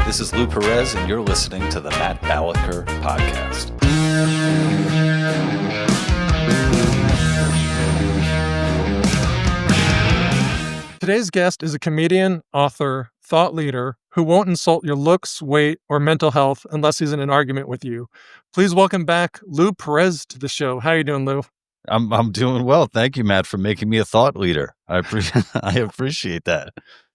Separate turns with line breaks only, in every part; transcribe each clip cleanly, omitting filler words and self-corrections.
This is Lou Perez, and you're listening to the Matt Balaker podcast.
Today's guest is a comedian, author, thought leader who won't insult your looks, weight, or mental health unless he's in an argument with you. Please welcome back Lou Perez to the show. How you doing, Lou?
I'm doing well. Thank you, Matt, for making me a thought leader. I appreciate that.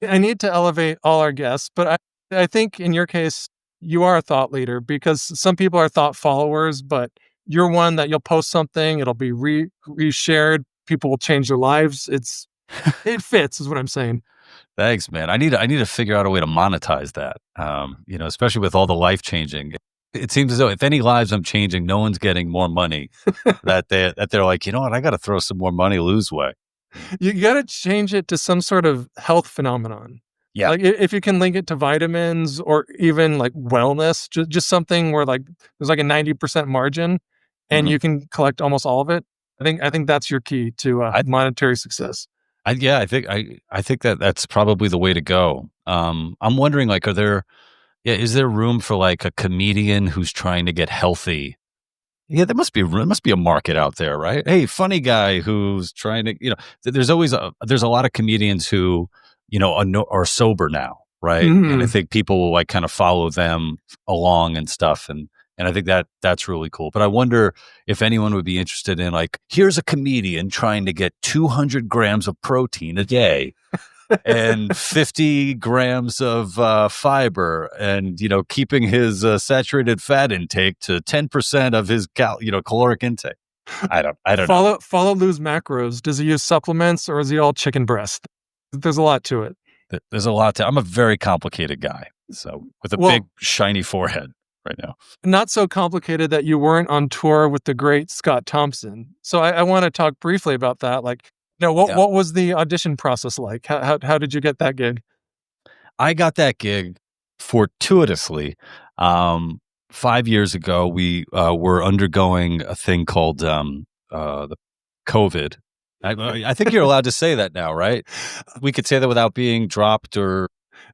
I need to elevate all our guests, but I think in your case, you are a thought leader because some people are thought followers, but you're one that you'll post something, it'll be reshared, people will change their lives. It fits, is what I'm saying.
Thanks, man. I need to figure out a way to monetize that. Especially with all the life changing. It seems as though if any lives I'm changing, no one's getting more money. that they're like, you know what, I got to throw some more money Lou's way.
You got to change it to some sort of health phenomenon.
Yeah.
Like if you can link it to vitamins or even like wellness, just something where like there's like a 90% margin and you can collect almost all of it. I think that's your key to monetary success.
I think that's probably the way to go. I'm wondering, like, is there room for like a comedian who's trying to get healthy? Yeah, there must be a market out there, right? Hey, funny guy who's trying to, there's a lot of comedians who, are sober now, right?
Mm-hmm.
And I think people will like kind of follow them along and stuff. And I think that's really cool. But I wonder if anyone would be interested in like, here's a comedian trying to get 200 grams of protein a day and 50 grams of fiber and, keeping his saturated fat intake to 10% of his caloric intake. I don't know.
Follow Lou's macros. Does he use supplements or is he all chicken breast? There's a lot to it.
There's a lot I'm a very complicated guy. So with a big shiny forehead right now.
Not so complicated that you weren't on tour with the great Scott Thompson. So I want to talk briefly about that. Like, what was the audition process like? How did you get that gig?
I got that gig fortuitously. 5 years ago, we were undergoing a thing called the COVID. I think you're allowed to say that now, right? We could say that without being dropped or...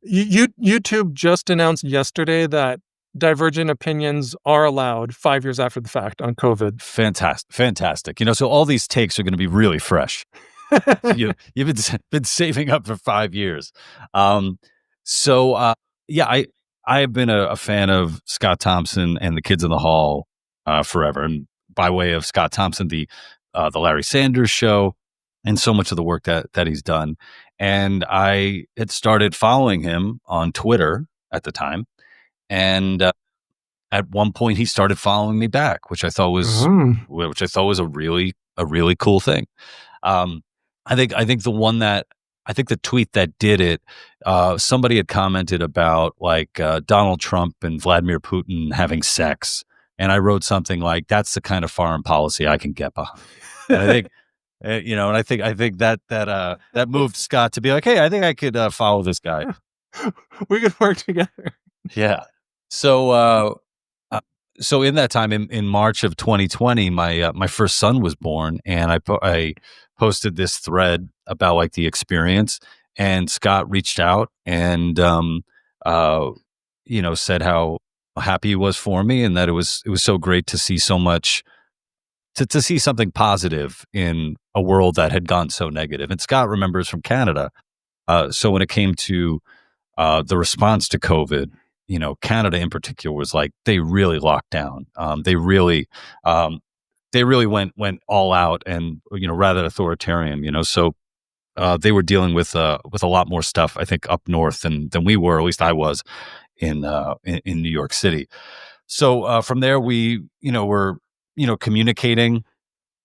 YouTube just announced yesterday that divergent opinions are allowed 5 years after the fact on COVID.
Fantastic. So all these takes are going to be really fresh. You've been saving up for 5 years. I have been a fan of Scott Thompson and the Kids in the Hall forever. And by way of Scott Thompson, the Larry Sanders Show, and so much of the work that he's done. And I had started following him on Twitter at the time. And at one point, he started following me back, which I thought was a really cool thing. I think the tweet that did it, somebody had commented about like Donald Trump and Vladimir Putin having sex, and I wrote something like, "That's the kind of foreign policy I can get behind." And I think. I think that moved Scott to be like, hey, I think I could follow this guy.
We could work together.
Yeah. So in that time, in March of 2020, my first son was born, and I posted this thread about like the experience, and Scott reached out and said how happy he was for me, and that it was so great to see so much. To see something positive in a world that had gone so negative. And Scott remembers from Canada. So when it came to the response to COVID, Canada in particular was like, they really locked down. They really went all out and, rather authoritarian, so they were dealing with a lot more stuff, I think, up north than we were, at least I was in New York City. So from there, we, were communicating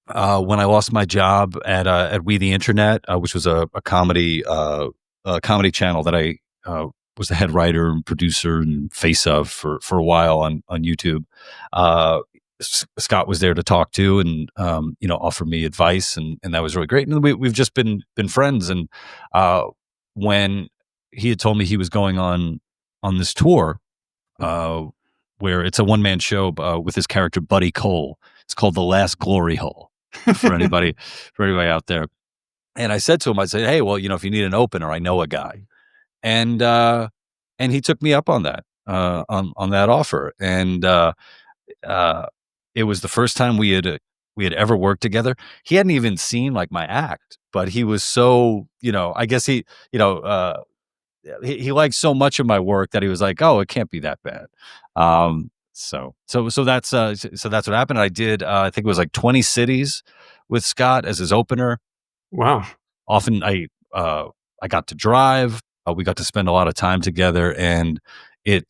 when I lost my job at We the Internet, which was a comedy channel that I was the head writer and producer and face of for a while on YouTube. Scott was there to talk to and offer me advice, and that was really great. And we've just been friends. And when he had told me he was going on this tour, where it's a one-man show with his character Buddy Cole. It's called The Last Glory Hole for anybody out there. And I said to him, hey, well, if you need an opener, I know a guy. And he took me up on that. on that offer, and uh, it was the first time we had ever worked together. He hadn't even seen like my act, but he was so, I guess you know, uh, he liked so much of my work that he was like, "Oh, it can't be that bad." So that's what happened. I did, I think it was like 20 cities with Scott as his opener.
Wow.
Often I got to drive. We got to spend a lot of time together, and it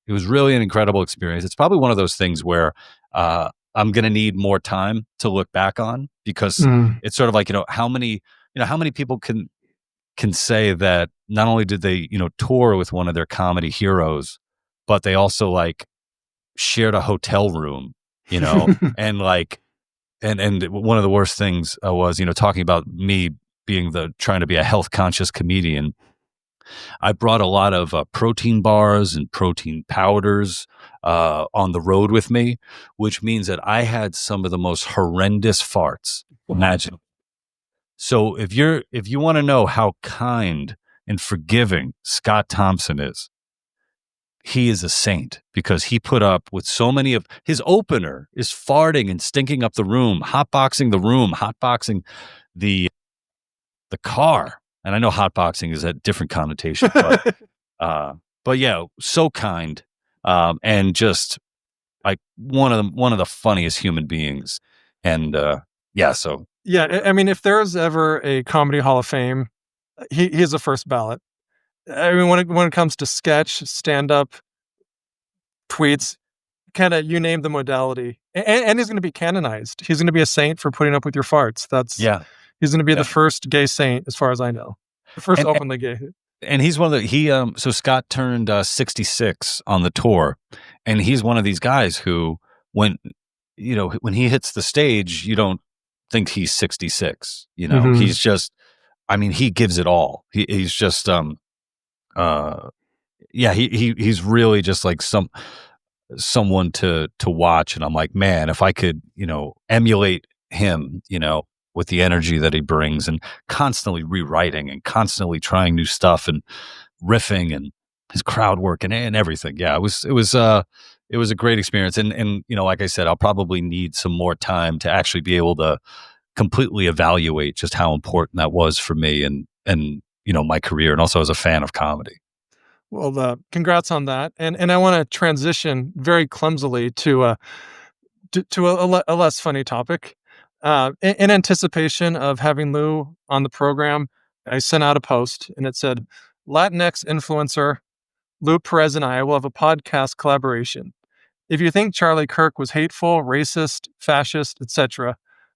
was really an incredible experience. It's probably one of those things where I'm going to need more time to look back on, because
Mm.
it's sort of like, how many people can say that not only did they, tour with one of their comedy heroes, but they also like shared a hotel room, and like, and one of the worst things was, talking about me being trying to be a health conscious comedian. I brought a lot of protein bars and protein powders on the road with me, which means that I had some of the most horrendous farts imaginable. So if you want to know how kind and forgiving Scott Thompson is, he is a saint, because he put up with so many of his opener is farting and stinking up the room, hotboxing the car. And I know hotboxing is a different connotation, but yeah, so kind, and just like one of the funniest human beings, and yeah, so
Yeah, I mean, if there's ever a comedy Hall of Fame, he's the first ballot. I mean, when it comes to sketch, stand up, tweets, kind of you name the modality, and he's going to be canonized. He's going to be a saint for putting up with your farts.
yeah,
He's going to be
yeah.
the first gay saint, as far as I know, the first
And,
openly gay.
and he's one of so Scott turned 66 on the tour, and he's one of these guys who, when when he hits the stage, you don't think he's 66.
Mhm.
He's just, I mean, he gives it all. He's just yeah, he's really just like someone to watch, and I'm like, man, if I could, emulate him, with the energy that he brings, and constantly rewriting and constantly trying new stuff and riffing and his crowd work and everything. Yeah, it was a great experience, and like I said, I'll probably need some more time to actually be able to completely evaluate just how important that was for me, and my career, and also as a fan of comedy.
Well, congrats on that, and I want to transition very clumsily to a less funny topic. In anticipation of having Lou on the program, I sent out a post, and it said, "Latinx influencer Lou Perez and I will have a podcast collaboration. If you think Charlie Kirk was hateful, racist, fascist, etc.,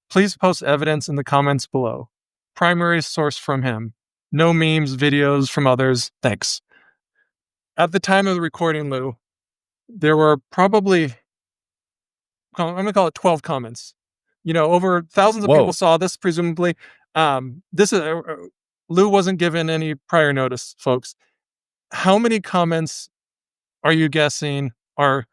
please post evidence in the comments below. Primary source from him. No memes, videos from others. Thanks." At the time of the recording, Lou, there were probably, I'm going to call it 12 comments. Over thousands of people
Whoa.
saw this, presumably. This is Lou wasn't given any prior notice, folks. How many comments are you guessing are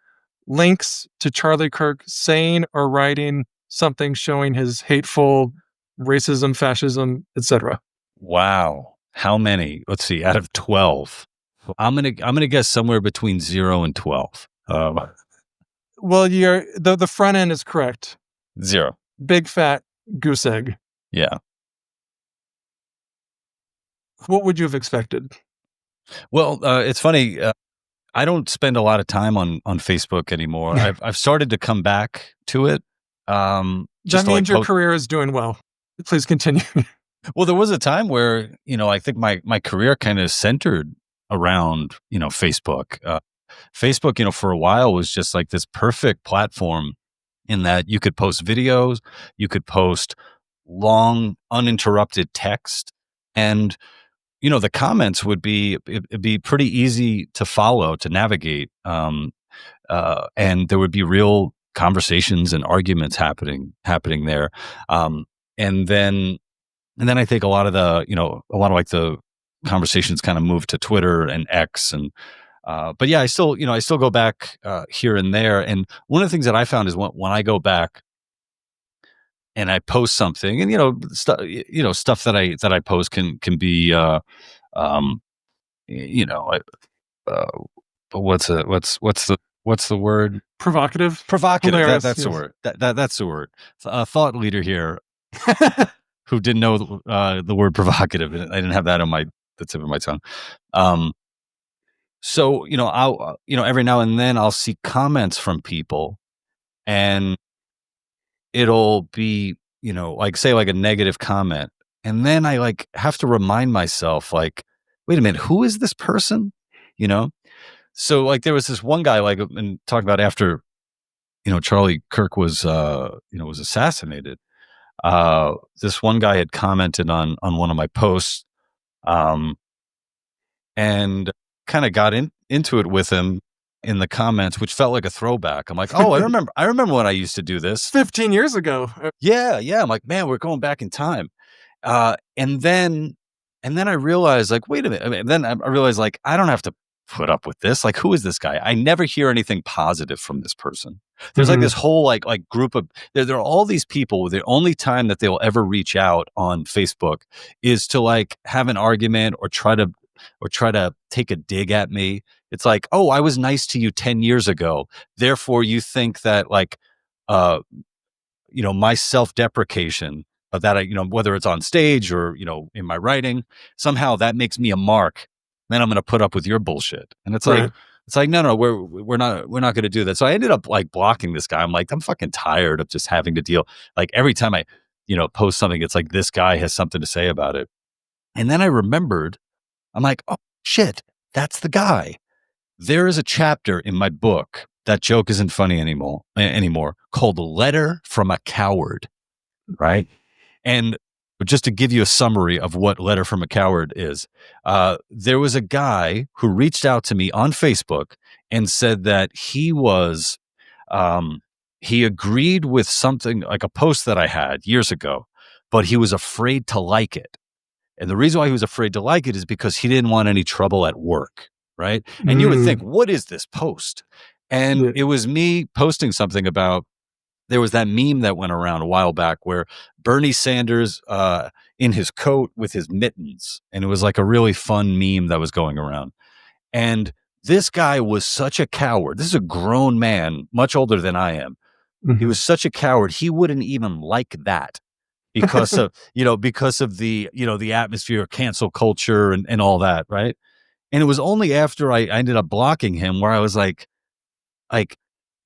links to Charlie Kirk saying or writing something showing his hateful racism, fascism, etc.?
Wow. How many? Let's see. Out of 12, I'm gonna guess somewhere between 0 and 12.
Well, the front end is correct.
0.
Big fat goose egg.
Yeah.
What would you have expected?
Well, it's funny. I don't spend a lot of time on Facebook anymore. I've started to come back to it.
That means your career is doing well. Please continue.
Well, there was a time where, I think my career kind of centered around, Facebook. Facebook, for a while was just like this perfect platform, in that you could post videos, you could post long, uninterrupted text, and, the comments it'd be pretty easy to follow, to navigate. And there would be real conversations and arguments happening there. Um, and then, and then I think a lot of like the conversations kind of moved to Twitter and X, and but yeah, I still go back here and there. And one of the things that I found is when I go back and I post something, and stuff that I post can be um, you know, but what's the word?
Provocative.
Provocative.
Hilarious,
That's the
yes.
word. That's the word. A thought leader here who didn't know the word provocative. I didn't have that on the tip of my tongue. So, I'll, every now and then I'll see comments from people, and it'll be, like, say, like a negative comment. And then I like have to remind myself, like, wait a minute, who is this person? You know? So like there was this one guy, like, and talking about after, Charlie Kirk was, was assassinated. This one guy had commented on one of my posts, um, and kind of got into it with him in the comments, which felt like a throwback. I'm like, oh, I remember when I used to do this
15 years ago.
Yeah. I'm like, man, we're going back in time. And then I realized, like, wait a minute. Then I realized, like, I don't have to put up with this. Like, who is this guy? I never hear anything positive from this person. There's like this whole like group of there are all these people. The only time that they'll ever reach out on Facebook is to like have an argument or try to take a dig at me. It's like, oh, I was nice to you 10 years ago. Therefore, you think that like, uh, my self-deprecation of that, whether it's on stage or, in my writing, somehow that makes me a mark. Then I'm going to put up with your bullshit. And it's
Right.
like, no, we're not going to do that. So I ended up like blocking this guy. I'm like, I'm fucking tired of just having to deal. Like every time I, post something, it's like, this guy has something to say about it. And then I remembered, I'm like, oh shit, that's the guy. There is a chapter in my book, that joke isn't funny anymore, called Letter from a Coward, right? And just to give you a summary of what Letter from a Coward is, there was a guy who reached out to me on Facebook and said that he agreed with something like a post that I had years ago, but he was afraid to like it. And the reason why he was afraid to like it is because he didn't want any trouble at work, right? And you would think, what is this post? And it was me posting something about, there was that meme that went around a while back where Bernie Sanders in his coat with his mittens. And it was like a really fun meme that was going around. And this guy was such a coward. This is a grown man, much older than I am. He was such a coward. He wouldn't even like that because of, the atmosphere of cancel culture and all that. Right. And it was only after I ended up blocking him where I was like,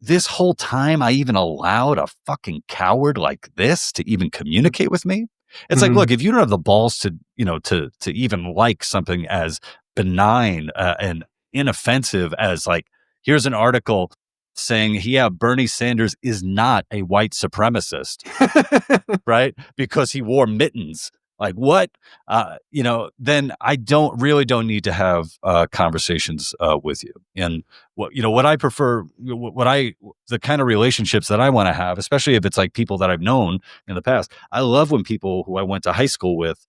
this whole time I even allowed a fucking coward like this to even communicate with me. It's like, look, if you don't have the balls to, to even like something as benign and inoffensive as like, here's an article saying, yeah, Bernie Sanders is not a white supremacist, right? Because he wore mittens. Like what? Then I don't need to have conversations with you. And what I prefer, the kind of relationships that I want to have, especially if it's like people that I've known in the past. I love when people who I went to high school with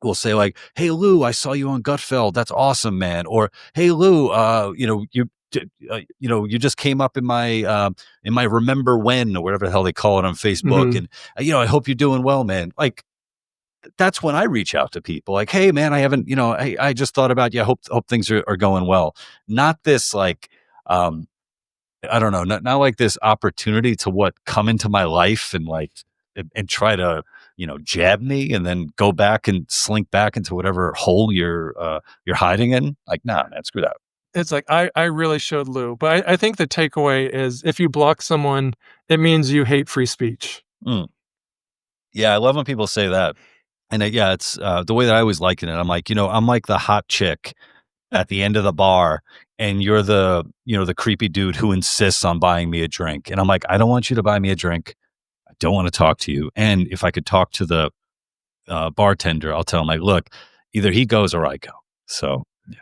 will say like, "Hey Lou, I saw you on Gutfeld. That's awesome, man." Or, "Hey Lou, you just came up in my remember when or whatever the hell they call it on Facebook, and I hope you're doing well, man." Like that's when I reach out to people like, "Hey man, I haven't, I just thought about you. I hope things are going well." Not this like, I don't know, not like this opportunity to come into my life and like, and try to, jab me and then go back and slink back into whatever hole you're hiding in. Like, nah, man, screw that.
It's like, I really showed Lou, but I think the takeaway is if you block someone, it means you hate free speech.
Yeah, I love when people say that. And it's the way that I always liken it. I'm like, I'm like the hot chick at the end of the bar, and you're the, the creepy dude who insists on buying me a drink. And I'm like, I don't want you to buy me a drink. I don't want to talk to you. And if I could talk to the bartender, I'll tell him like, look, either he goes or I go. So yeah.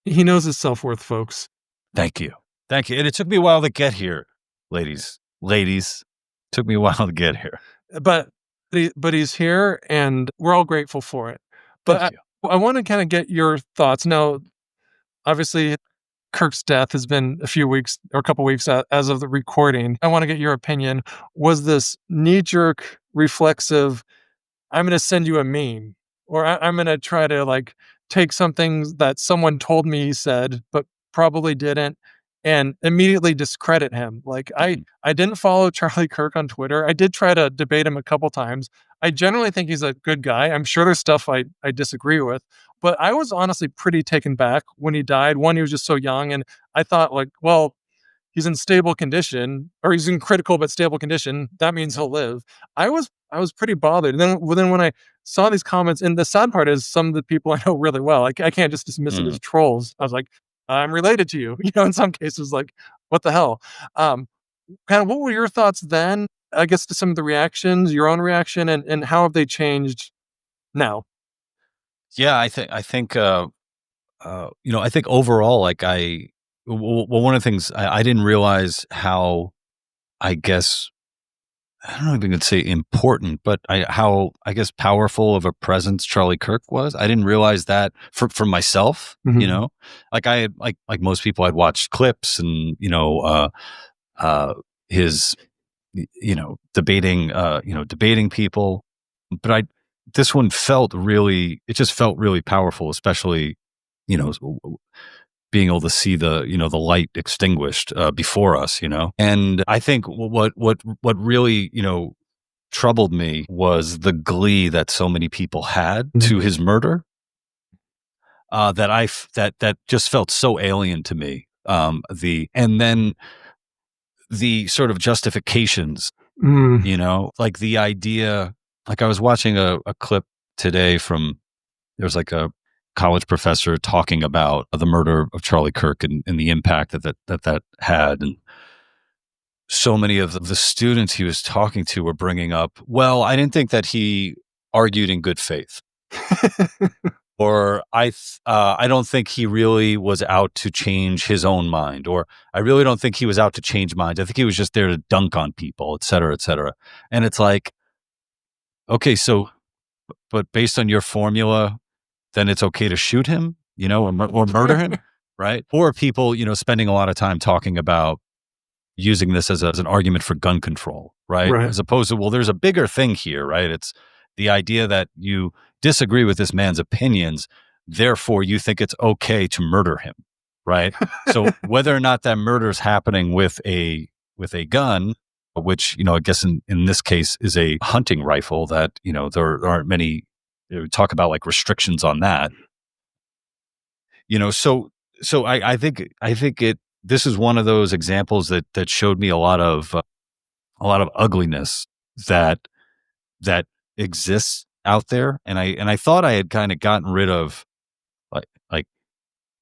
He knows his self-worth, folks.
Thank you. And it took me a while to get here, ladies. Took me a while to get here.
But he's here, and we're all grateful for it. But I want to kind of get your thoughts. Now, obviously, Kirk's death has been a few weeks or a couple weeks as of the recording. I want to get your opinion. Was this knee-jerk, reflexive, I'm going to send you a meme, or I'm going to try to like take something that someone told me he said, but probably didn't, and immediately discredit him. Like I didn't follow Charlie Kirk on Twitter. I did try to debate him a couple times. I generally think he's a good guy. I'm sure there's stuff I disagree with, but I was honestly pretty taken back when he died. One, he was just so young, and I thought like, well, he's in stable condition, or he's in critical but stable condition. That means he'll live. I was pretty bothered. And then when I saw these comments, and the sad part is some of the people I know really well. Like I can't just dismiss it
Mm.
as trolls. I was like, I'm related to you. In some cases, like, what the hell? Um, Kind of what were your thoughts then? I guess to some of the reactions, your own reaction, and how have they changed now?
Yeah, I think overall, like well, one of the things I didn't realize how, I guess, I don't know if you could say important, but how, I guess, powerful of a presence Charlie Kirk was. I didn't realize that for myself,
Mhm.
like I had, like most people, I'd watched clips and, his, debating people, but this one it just felt really powerful, especially, you know, being able to see the light extinguished before us, and I think what really troubled me was the glee that so many people had to
Mhm.
his murder, that just felt so alien to me. And then the sort of justifications,
Mm.
like the idea, like I was watching a clip today from, there was like a college professor talking about the murder of Charlie Kirk and the impact that had. And so many of the students he was talking to were bringing up, well, I didn't think that he argued in good faith, or I don't think he really was out to change his own mind, or I really don't think he was out to change minds. I think he was just there to dunk on people, et cetera, et cetera. And it's like, okay, so, but based on your formula, then it's okay to shoot him, or murder him, right? Or people, spending a lot of time talking about using this as an argument for gun control, right?
Right.
As opposed to, well, there's a bigger thing here, right? It's the idea that you disagree with this man's opinions, therefore you think it's okay to murder him, right? So whether or not that murder is happening with a gun, which, I guess in this case is a hunting rifle, that, there aren't many, talk about like restrictions on that, so I think this is one of those examples that showed me a lot of ugliness that that exists out there, and I thought I had kind of gotten rid of like like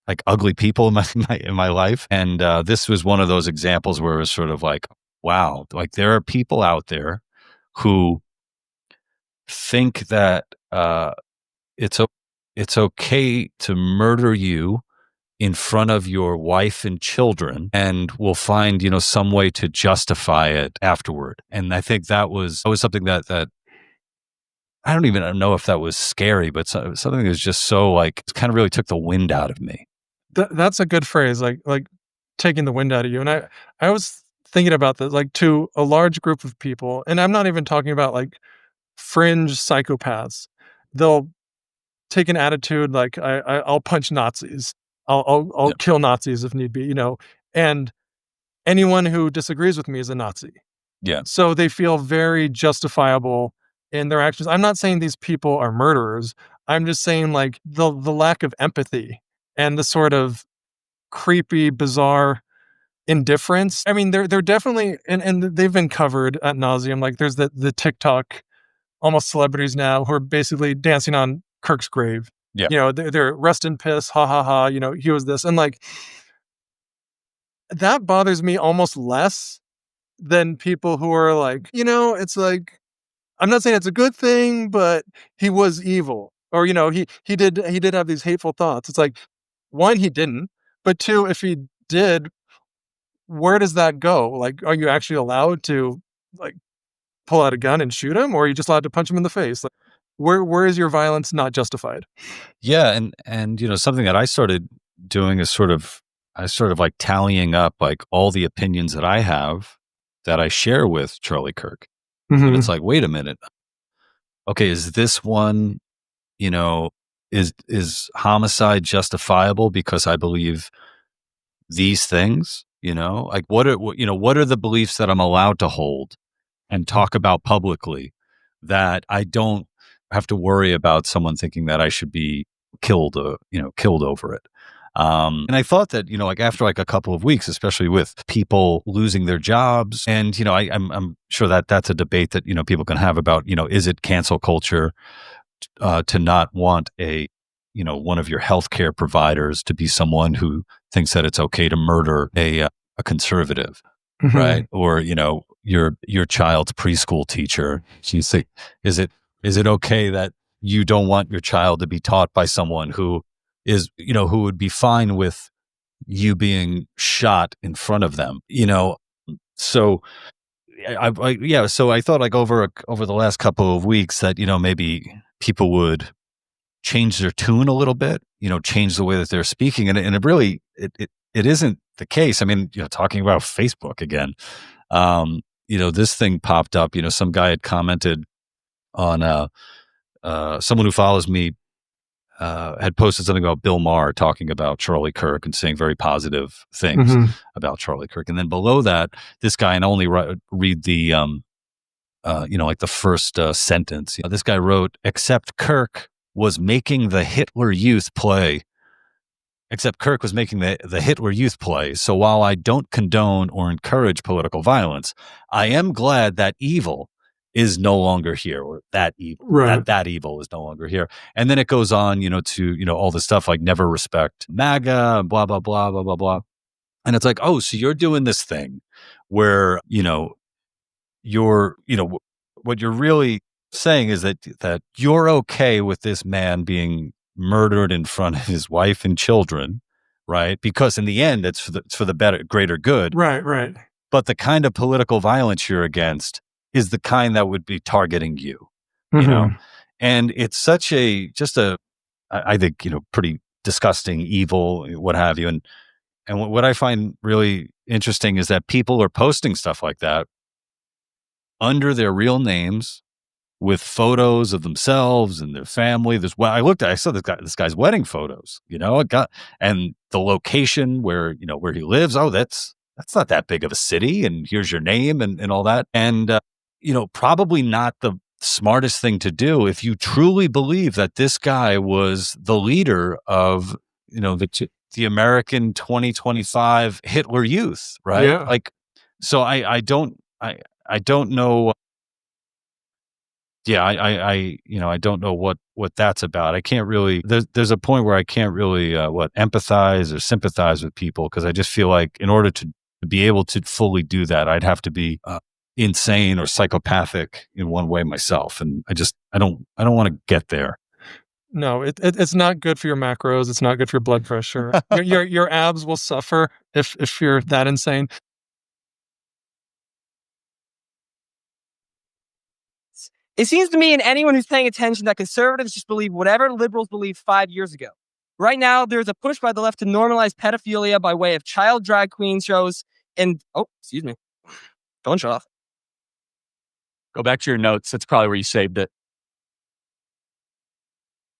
like ugly people in my life, and this was one of those examples where it was sort of like, wow, like there are people out there who think that it's o- it's okay to murder you in front of your wife and children, and will find, some way to justify it afterward. And I think that was something that I don't even know if that was scary, but something that was just so, like, it kind of really took the wind out of me.
That's a good phrase, like taking the wind out of you. And I was thinking about this, like to a large group of people, and I'm not even talking about like fringe psychopaths. They'll take an attitude like I'll punch Nazis. I'll
Yeah.
kill Nazis if need be. And anyone who disagrees with me is a Nazi.
Yeah.
So they feel very justifiable in their actions. I'm not saying these people are murderers. I'm just saying like the lack of empathy and the sort of creepy, bizarre indifference. I mean, they're definitely, and they've been covered at nauseum. Like there's the TikTok almost celebrities now who are basically dancing on Kirk's grave.
Yeah.
They're rest in piss, ha ha ha. He was this, and like that bothers me almost less than people who are like, it's like I'm not saying it's a good thing, but he was evil, or he did have these hateful thoughts. It's like, one, he didn't, but two, if he did, where does that go? Like, are you actually allowed to like pull out a gun and shoot him, or are you just allowed to punch him in the face? Like, where is your violence not justified?
Yeah, and something that I started doing is I sort of like tallying up like all the opinions that I have that I share with Charlie Kirk. And it's
Mhm.
like, wait a minute. Okay, is this one, you know, is homicide justifiable because I believe these things, like what are the beliefs that I'm allowed to hold and talk about publicly that I don't have to worry about someone thinking that I should be killed over it. And I thought that, like after like a couple of weeks, especially with people losing their jobs, and, I'm sure that that's a debate that, people can have about, is it cancel culture to not want one of your healthcare providers to be someone who thinks that it's okay to murder a conservative, right? Or, your child's preschool teacher. You say, is it okay that you don't want your child to be taught by someone who who would be fine with you being shot in front of them, So so I thought like over the last couple of weeks that, maybe people would change their tune a little bit, change the way that they're speaking. And it really, it isn't the case. I mean, talking about Facebook again, this thing popped up, some guy had commented on, someone who follows me, had posted something about Bill Maher talking about Charlie Kirk and saying very positive things about Charlie Kirk. And then below that, this guy, and I only read the, like the first sentence, this guy wrote, except Kirk was making the Hitler Youth play. So while I don't condone or encourage political violence, I am glad that evil is no longer here, or that evil, that evil is no longer here. And then it goes on, to, all the stuff like never respect MAGA and blah, blah, blah, blah, blah, blah. And it's like, oh, so you're doing this thing where, what you're really saying is that you're okay with this man being murdered in front of his wife and children, right? Because in the end, it's for the better, greater good.
Right.
But the kind of political violence you're against is the kind that would be targeting you, and it's such I think, pretty disgusting, evil, what have you. And what I find really interesting is that people are posting stuff like that under their real names with photos of themselves and their family. I saw this guy's wedding photos, and the location where he lives. Oh, that's not that big of a city. And here's your name and all that. And, probably not the smartest thing to do if you truly believe that this guy was the leader of, the American 2025 Hitler Youth, right?
Yeah.
Like, so I don't know. Yeah, I don't know what that's about. I can't really. There's a point where I can't really empathize or sympathize with people, because I just feel like in order to be able to fully do that, I'd have to be insane or psychopathic in one way myself, and I don't want to get there.
No, it's not good for your macros. It's not good for your blood pressure. your abs will suffer if you're that insane.
It seems to me, and anyone who's paying attention, that conservatives just believe whatever liberals believed 5 years ago. Right now, there's a push by the left to normalize pedophilia by way of child drag queen shows and... Oh, excuse me. Don't shut off.
Go back to your notes. That's probably where you saved it.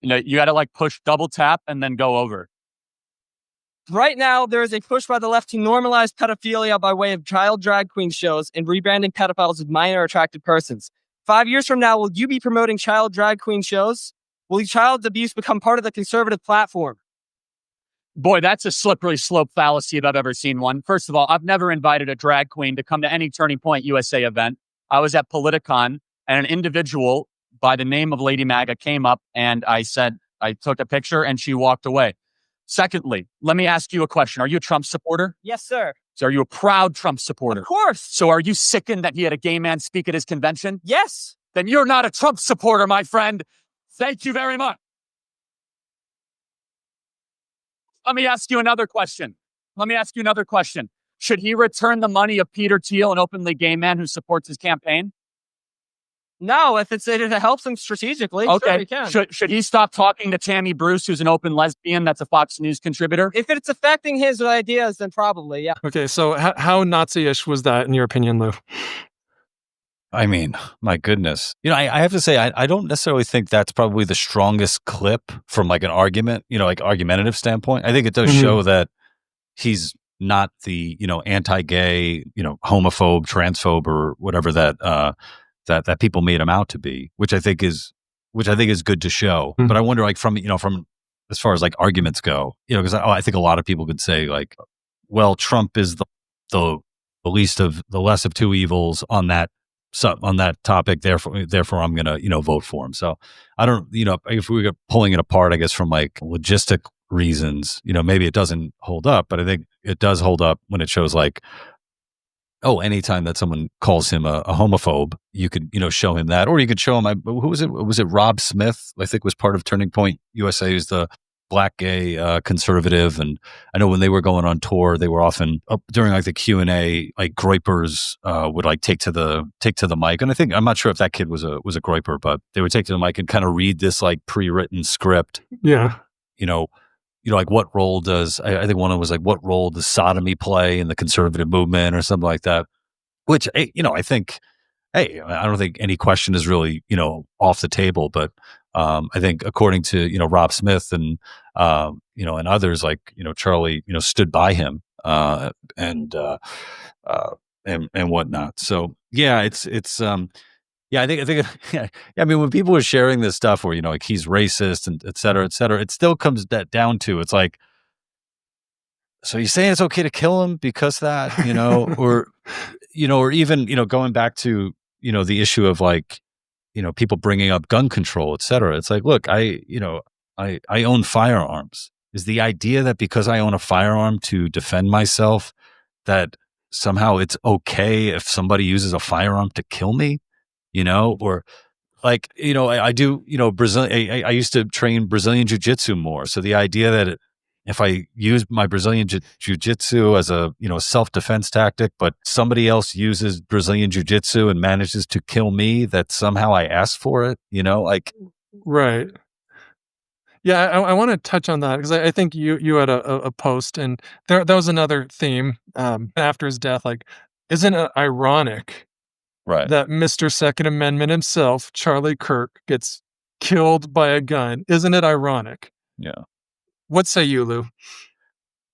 You got to like push double tap and then go over.
Right now, there is a push by the left to normalize pedophilia by way of child drag queen shows and rebranding pedophiles as minor attracted persons. 5 years from now, will you be promoting child drag queen shows? Will child abuse become part of the conservative platform?
Boy, that's a slippery slope fallacy if I've ever seen one. First of all, I've never invited a drag queen to come to any Turning Point USA event. I was at Politicon, and an individual by the name of Lady Maga came up, and I took a picture, and she walked away. Secondly, let me ask you a question. Are you a Trump supporter?
Yes, sir.
So are you a proud Trump supporter?
Of course.
So are you sickened that he had a gay man speak at his convention?
Yes.
Then you're not a Trump supporter, my friend. Thank you very much. Let me ask you another question. Should he return the money of Peter Thiel, an openly gay man who supports his campaign?
No, if it helps him strategically,
okay.
Sure he can.
Should he stop talking to Tammy Bruce, who's an open lesbian that's a Fox News contributor?
If it's affecting his ideas, then probably, yeah.
Okay, so how Nazi-ish was that in your opinion, Lou?
I mean, my goodness. I have to say, I don't necessarily think that's probably the strongest clip from like an argument, like argumentative standpoint. I think it does show that he's not the, anti-gay, homophobe, transphobe, or whatever that people made him out to be, which I think is good to show.
Mhm.
But I wonder, like, from as far as like arguments go, because I think a lot of people could say, like, well, Trump is the less of two evils on that topic. Therefore, I'm gonna vote for him. So I don't, if we were pulling it apart, I guess from like logistic reasons, maybe it doesn't hold up, but I think it does hold up when it shows like, oh, anytime that someone calls him a homophobe, you could, show him that, or you could show him, who was it? Was it Rob Smith? I think was part of Turning Point USA, who's the black gay conservative. And I know when they were going on tour, they were often during like the Q&A, like groypers would like take to the mic. And I think, I'm not sure if that kid was a groyper, but they would take to the mic and kind of read this like pre-written script.
Yeah.
Like what role does, I think one of them was like, what role does sodomy play in the conservative movement or something like that? Which, I think, hey, I don't think any question is really, off the table, but I think according to, Rob Smith and, and others like, Charlie, stood by him and whatnot. So yeah, it's yeah, I think, yeah. I mean, when people are sharing this stuff where, like he's racist and et cetera, it still comes down to, it's like, so you're saying it's okay to kill him because that, or, or even, going back to, the issue of like, people bringing up gun control, et cetera. It's like, look, I own firearms. Is the idea that because I own a firearm to defend myself, that somehow it's okay if somebody uses a firearm to kill me? Or like, I do, Brazil, I used to train Brazilian jiu-jitsu more. So the idea that if I use my Brazilian jiu-jitsu as a, self-defense tactic, but somebody else uses Brazilian jiu-jitsu and manages to kill me, that somehow I asked for it, like.
Right. Yeah, I want to touch on that because I think you had a post, and that was another theme after his death. Like, isn't it ironic
Right.
that Mr. Second Amendment himself, Charlie Kirk, gets killed by a gun? Isn't it ironic?
Yeah.
What say you, Lou?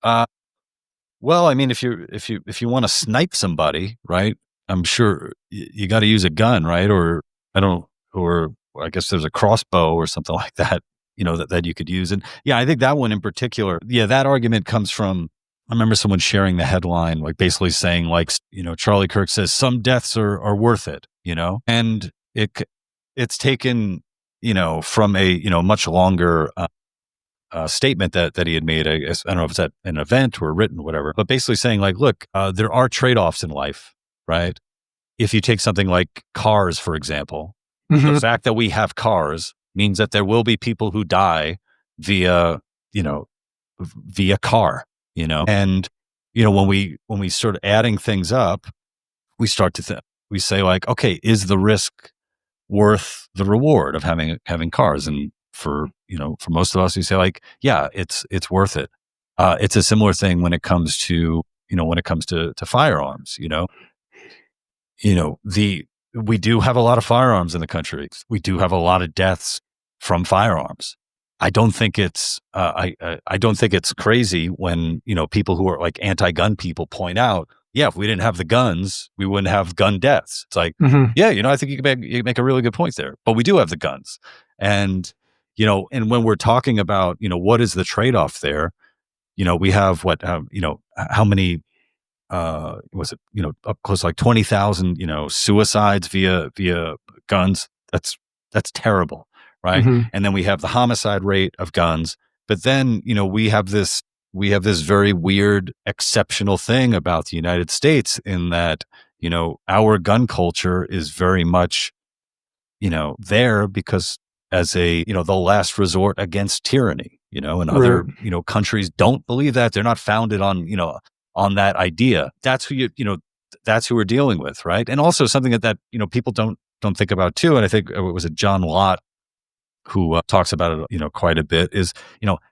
Well, I mean, if you want to snipe somebody, right? I'm sure you got to use a gun, right? Or I guess there's a crossbow or something like that, that you could use. And yeah, I think that one in particular, yeah, that argument comes from, I remember someone sharing the headline, like basically saying like, Charlie Kirk says some deaths are worth it, and it's taken, from a, much longer statement that he had made. I don't know if it's at an event or written, whatever, but basically saying like, look, there are trade-offs in life, right? If you take something like cars, for example, the fact that we have cars means that there will be people who die via car, and, when we start adding things up, we start to we say like, okay, is the risk worth the reward of having cars? And for most of us, we say like, yeah, it's worth it. It's a similar thing when it comes to, firearms, we do have a lot of firearms in the country. We do have a lot of deaths from firearms. I don't think it's I don't think it's crazy when, people who are like anti-gun people point out, yeah, if we didn't have the guns, we wouldn't have gun deaths. It's like, yeah, I think you can make a really good point there. But we do have the guns. And, and when we're talking about, what is the trade-off there, we have how many was it, up close to like 20,000, suicides via guns. That's terrible. Right. And then we have the homicide rate of guns. But then, we have this very weird exceptional thing about the United States in that, our gun culture is very much, there because as a, the last resort against tyranny, and other, countries don't believe that. They're not founded on, on that idea. That's who that's who we're dealing with. Right. And also something that people don't think about too. And I think it was John Lott who talks about it, quite a bit, is,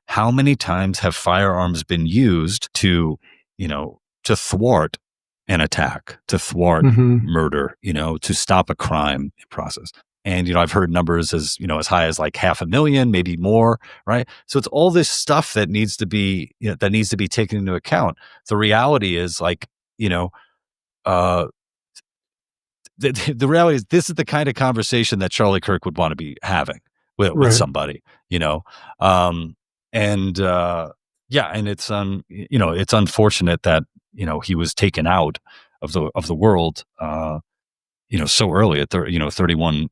how many times have firearms been used to, to thwart an attack, to thwart murder, to stop a crime process. And, I've heard numbers as high as like 500,000, maybe more, right? So it's all this stuff that needs to be, that needs to be taken into account. The reality is like, uh, the reality is this is the kind of conversation that Charlie Kirk would want to be having with somebody, and it's it's unfortunate that he was taken out of the world so early at 31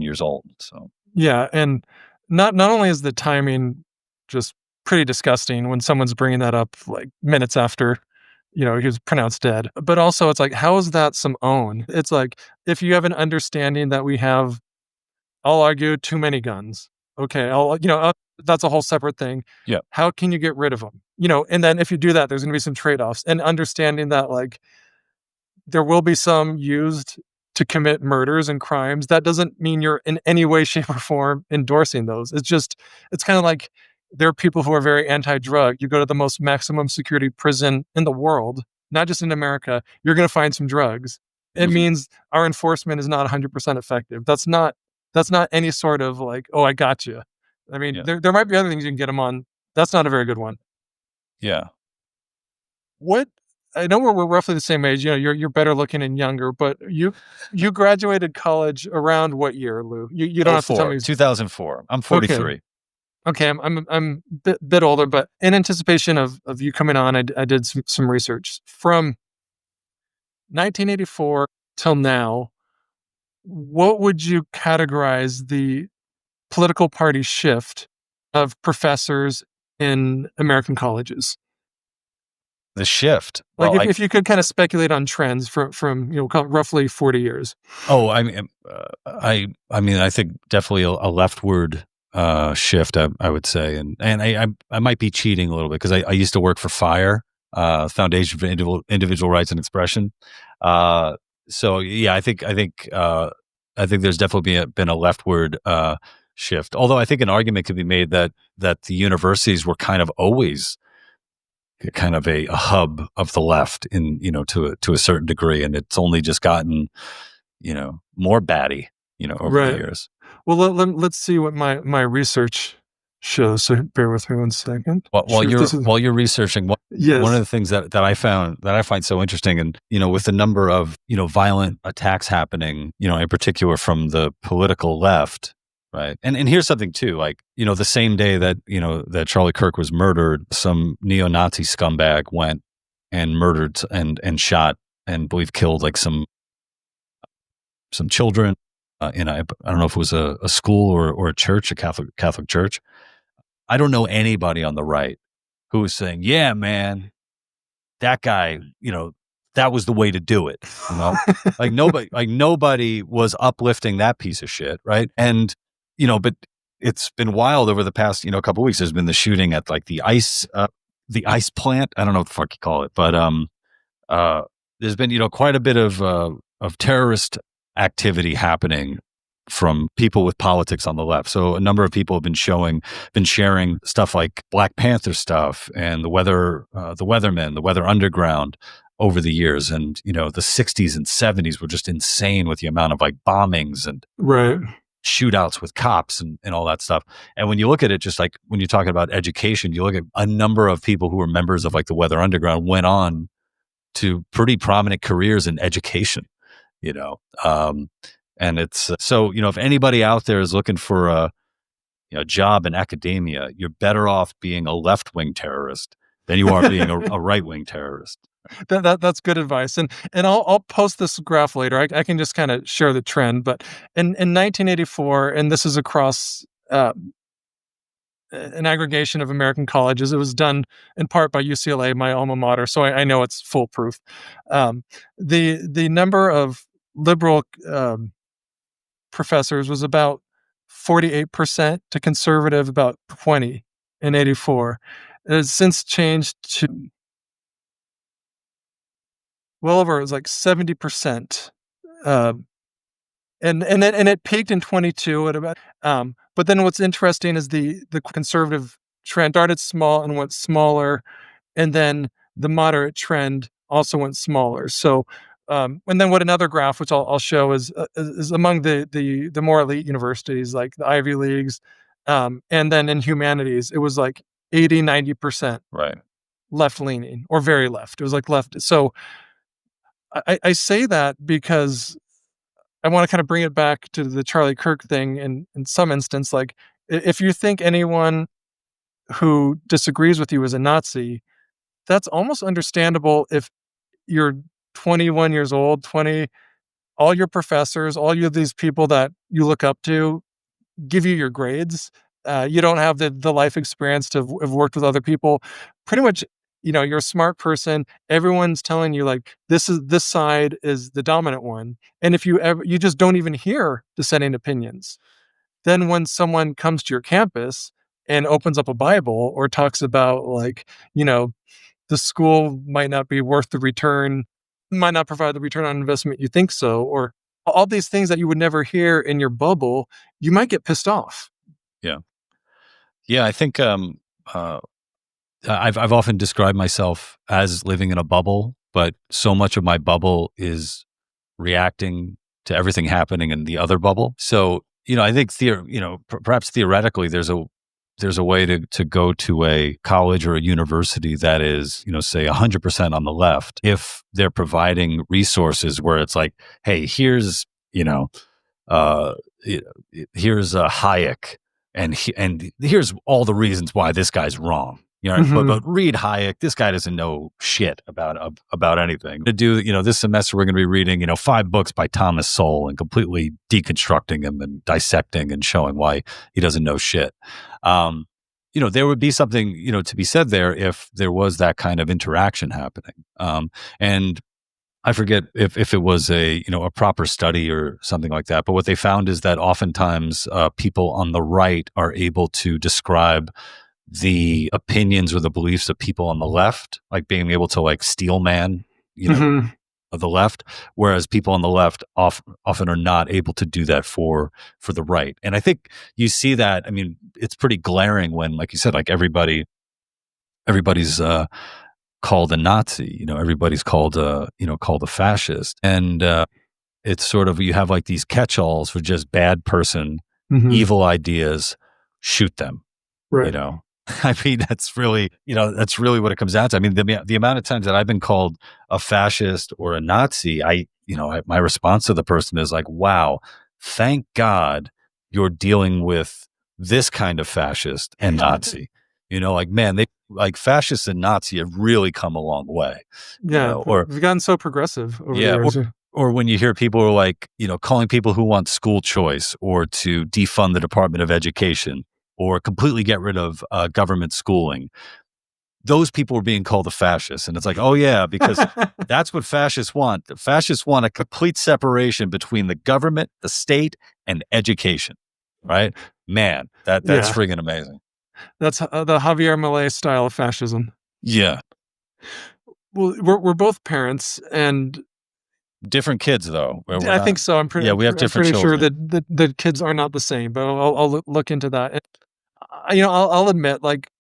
years old. So
yeah, and not only is the timing just pretty disgusting when someone's bringing that up like minutes after he was pronounced dead, but also it's like, how is that some own? It's like, if you have an understanding that we have, I'll argue, too many guns. Okay, that's a whole separate thing.
Yeah.
How can you get rid of them? And then if you do that, there's going to be some trade-offs, and understanding that like there will be some used to commit murders and crimes. That doesn't mean you're in any way, shape, or form endorsing those. It's kind of like there are people who are very anti-drug. You go to the most maximum security prison in the world, not just in America, you're going to find some drugs. It means our enforcement is not 100% effective. That's not any sort of like, oh, I got you. I mean, there might be other things you can get them on. That's not a very good one.
Yeah.
What, I know we're roughly the same age. You're better looking and younger, but you graduated college around what year, Lou? You don't have to tell me.
2004. I'm 43.
Okay, I'm a bit older, but in anticipation of you coming on, I did some research from 1984 till now. What would you categorize the political party shift of professors in American colleges?
The shift,
like if you could kind of speculate on trends from roughly 40 years.
Oh, I mean, I think definitely a leftward shift. I would say, and I might be cheating a little bit because I used to work for FIRE, Foundation for Individual Rights and Expression. So yeah, I think there's definitely been a leftward shift. Although I think an argument could be made that the universities were kind of always kind of a hub of the left in to a certain degree, and it's only just gotten more batty over the years.
Well, let's see what my research shows. So bear with me one second.
While you're researching, one of the things that I find so interesting, and with the number of violent attacks happening, in particular from the political left. Right. And here's something too, like, the same day that, that Charlie Kirk was murdered, some neo-Nazi scumbag went and murdered and shot and believe killed like some children in I don't know if it was a school or a church, a Catholic church. I don't know anybody on the right who was saying, yeah, man, that guy, that was the way to do it. Like nobody was uplifting that piece of shit. Right. And but it's been wild over the past, couple of weeks. There's been the shooting at like the ice plant. I don't know what the fuck you call it, but there's been, quite a bit of terrorist activity happening from people with politics on the left. So a number of people have been sharing stuff like Black Panther stuff and the Weathermen, the Weather Underground over the years. And, the 60s and 70s were just insane with the amount of like bombings and shootouts with cops and all that stuff. And when you look at it, just like when you're talking about education, you look at a number of people who were members of like the Weather Underground went on to pretty prominent careers in education, and it's so, if anybody out there is looking for a job in academia, you're better off being a left-wing terrorist than you are being a right-wing terrorist.
That's good advice, and I'll post this graph later. I can just kind of share the trend, but in 1984, and this is across an aggregation of American colleges. It was done in part by UCLA, my alma mater, so I know it's foolproof. The number of liberal professors was about 48% to conservative about 20 in 84. It has since changed to well over, it was like 70%. And it peaked in 22 at about, but then what's interesting is the conservative trend started small and went smaller. And then the moderate trend also went smaller. So And then what another graph, which I'll show, is among the more elite universities, like the Ivy Leagues, and then in humanities, it was like 80-90%
Right.
left leaning or very left. It was like left. So I say that because I want to kind of bring it back to the Charlie Kirk thing. In some instance, like if you think anyone who disagrees with you is a Nazi, that's almost understandable if you're 21 years old, 20, all your professors, all you these people that you look up to give you your grades. You don't have the life experience to have worked with other people. Pretty much, you're a smart person. Everyone's telling you like this side is the dominant one. And if you just don't even hear dissenting opinions. Then when someone comes to your campus and opens up a Bible or talks about like, the school might not be worth the return, might not provide the return on investment you think so, or all these things that you would never hear in your bubble, you might get pissed off.
Yeah, I think I've often described myself as living in a bubble, but so much of my bubble is reacting to everything happening in the other bubble. So, I think perhaps theoretically there's a way to go to a college or a university that is, say 100% on the left, if they're providing resources where it's like, hey, here's Hayek, and here's all the reasons why this guy's wrong. But read Hayek. This guy doesn't know shit about anything. To do, this semester we're going to be reading, 5 books by Thomas Sowell and completely deconstructing him and dissecting and showing why he doesn't know shit. There would be something, to be said there if there was that kind of interaction happening. And I forget if it was a proper study or something like that, but what they found is that oftentimes people on the right are able to describe the opinions or the beliefs of people on the left, like being able to like steel man, of the left, whereas people on the left often are not able to do that for the right. And I think you see that. I mean, it's pretty glaring when, like you said, like everybody's called a Nazi, everybody's called a fascist. And it's sort of, you have like these catch-alls for just bad person, evil ideas, shoot them,
right.
I mean, that's really what it comes down to. I mean, the amount of times that I've been called a fascist or a Nazi, my response to the person is like, wow, thank God you're dealing with this kind of fascist and Nazi. Like, man, like fascists and Nazi have really come a long way.
Yeah. Or we've gotten so progressive over the years.
Or when you hear people are like, calling people who want school choice or to defund the Department of Education or completely get rid of government schooling, those people are being called a fascist. And it's like, oh yeah, because that's what fascists want. The fascists want a complete separation between the government, the state, and education, right? Man, that's friggin' amazing.
That's the Javier Milei style of fascism.
Yeah.
Well, we're both parents and
different kids, though.
I think so. I'm pretty.
Yeah, we have different.
I'm pretty sure that the kids are not the same, but I'll look into that. And, I'll admit, like,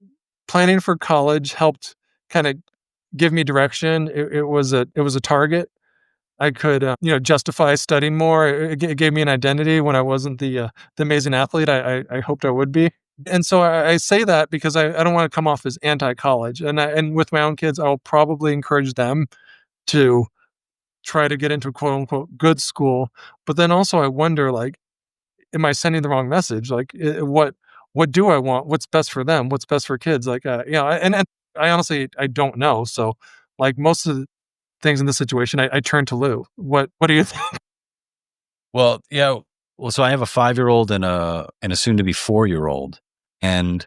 planning for college helped kind of give me direction. It was a target. I could justify studying more. It gave me an identity when I wasn't the amazing athlete I hoped I would be. And so I say that because I don't want to come off as anti-college. And with my own kids, I'll probably encourage them to try to get into a quote unquote good school. But then also I wonder, like, am I sending the wrong message? Like, what do I want? What's best for them? What's best for kids? Like, and I honestly, I don't know. So like most of the things in this situation, I turn to Lou. What do you think?
Well, yeah. Well, so I have a 5-year-old and a soon to be 4-year-old. And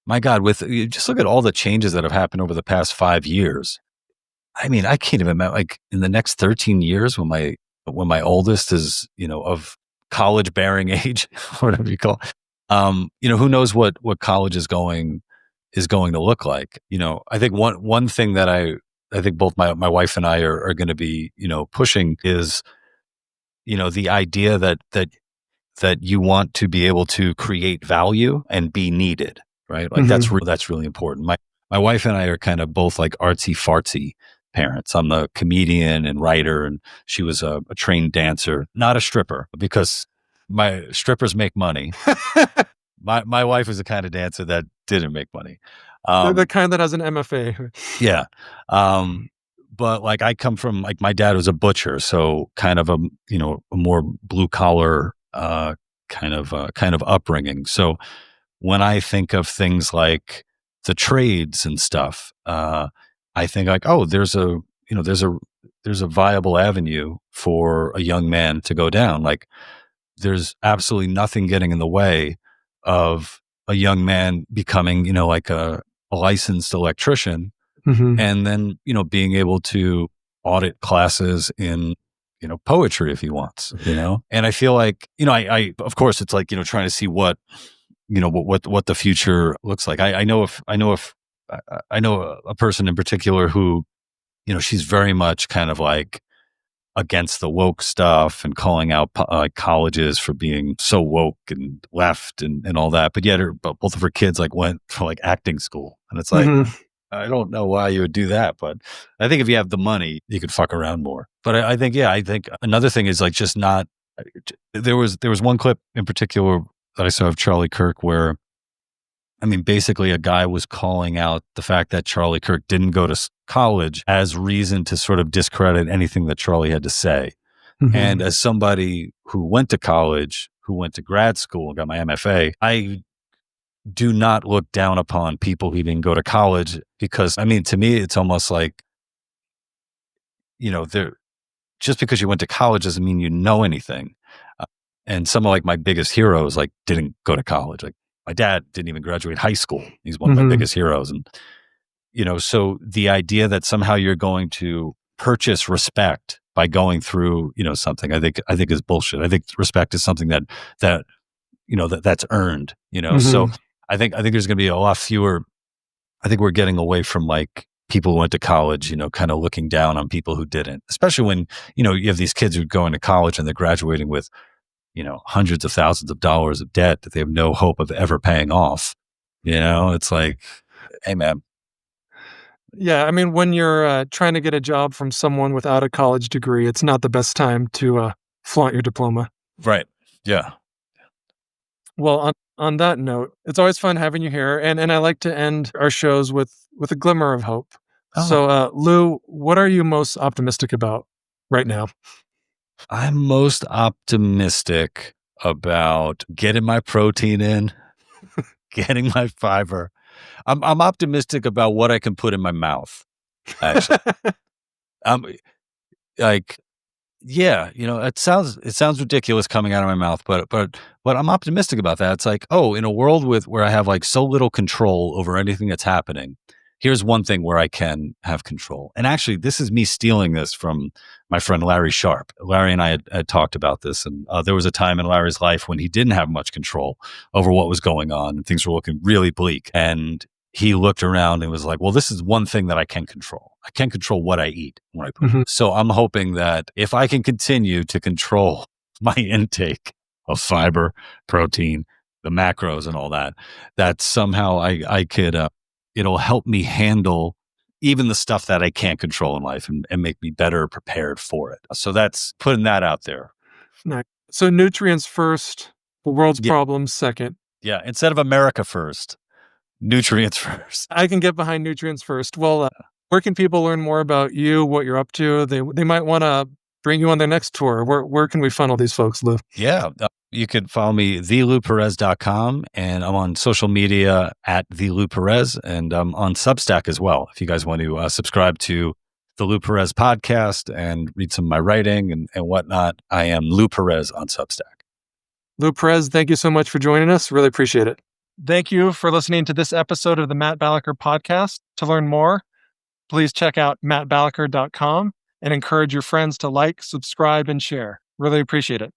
my God, you just look at all the changes that have happened over the past 5 years. I mean, I can't even imagine, like, in the next 13 years when my oldest is, of college bearing age, whatever you call it, who knows what college is going to look like. I think one thing that I think both my wife and I are going to be, pushing is, the idea that you want to be able to create value and be needed, right? Like that's really important. My wife and I are kind of both like artsy fartsy parents. I'm the comedian and writer, and she was a trained dancer, not a stripper, because my strippers make money. My wife was the kind of dancer that didn't make money.
The kind that has an MFA.
Yeah. But like I come from, like, my dad was a butcher, so kind of a more blue collar kind of upbringing. So when I think of things like the trades and stuff, I think like, oh, there's a viable avenue for a young man to go down. Like, there's absolutely nothing getting in the way of a young man becoming, like a licensed electrician, and then, being able to audit classes in, poetry if he wants, and I feel like, I of course it's like, trying to see what the future looks like. I know a person in particular who, she's very much kind of like against the woke stuff and calling out colleges for being so woke and left and all that. But yet both of her kids like went for like acting school. And it's like, I don't know why you would do that, but I think if you have the money, you could fuck around more. But I think another thing is like just not, there was one clip in particular that I saw of Charlie Kirk where, I mean, basically a guy was calling out the fact that Charlie Kirk didn't go to college as reason to sort of discredit anything that Charlie had to say. And as somebody who went to college, who went to grad school, got my MFA, I do not look down upon people who didn't go to college because, I mean, to me, it's almost like, just because you went to college doesn't mean you know anything. And some of like my biggest heroes like didn't go to college. Like, my dad didn't even graduate high school. He's one of my biggest heroes. And, so the idea that somehow you're going to purchase respect by going through, something, I think is bullshit. I think respect is something that's earned, So I think there's going to be a lot fewer. I think we're getting away from like people who went to college, kind of looking down on people who didn't, especially when, you have these kids who go into college and they're graduating with, hundreds of thousands of dollars of debt that they have no hope of ever paying off. It's like, hey, man.
Yeah. I mean, when you're trying to get a job from someone without a college degree, it's not the best time to flaunt your diploma.
Right. Yeah.
Well, on that note, it's always fun having you here. And I like to end our shows with a glimmer of hope. Oh. So, Lou, what are you most optimistic about right now?
I'm most optimistic about getting my protein in, getting my fiber. I'm optimistic about what I can put in my mouth, actually. I'm like, yeah, it sounds ridiculous coming out of my mouth, but I'm optimistic about that. It's like, oh, in a world where I have like so little control over anything that's happening, here's one thing where I can have control. And actually, this is me stealing this from my friend Larry Sharp. Larry and I had talked about this, and there was a time in Larry's life when he didn't have much control over what was going on, and things were looking really bleak. And he looked around and was like, well, this is one thing that I can control. I can control what I eat. When I put So I'm hoping that if I can continue to control my intake of fiber, protein, the macros and all that, that somehow I could, it'll help me handle even the stuff that I can't control in life and make me better prepared for it. So that's putting that out there.
Nice. So nutrients first, the world's problems second.
Yeah. Instead of America first, nutrients first.
I can get behind nutrients first. Well, where can people learn more about you, what you're up to? They might want to bring you on their next tour. Where can we funnel these folks, Lou?
Yeah. You can follow me, thelouperez.com, and I'm on social media at thelouperez, and I'm on Substack as well. If you guys want to subscribe to the Lou Perez podcast and read some of my writing and whatnot, I am Lou Perez on Substack.
Lou Perez, thank you so much for joining us. Really appreciate it. Thank you for listening to this episode of the Matt Balaker podcast. To learn more, please check out mattbalaker.com and encourage your friends to like, subscribe, and share. Really appreciate it.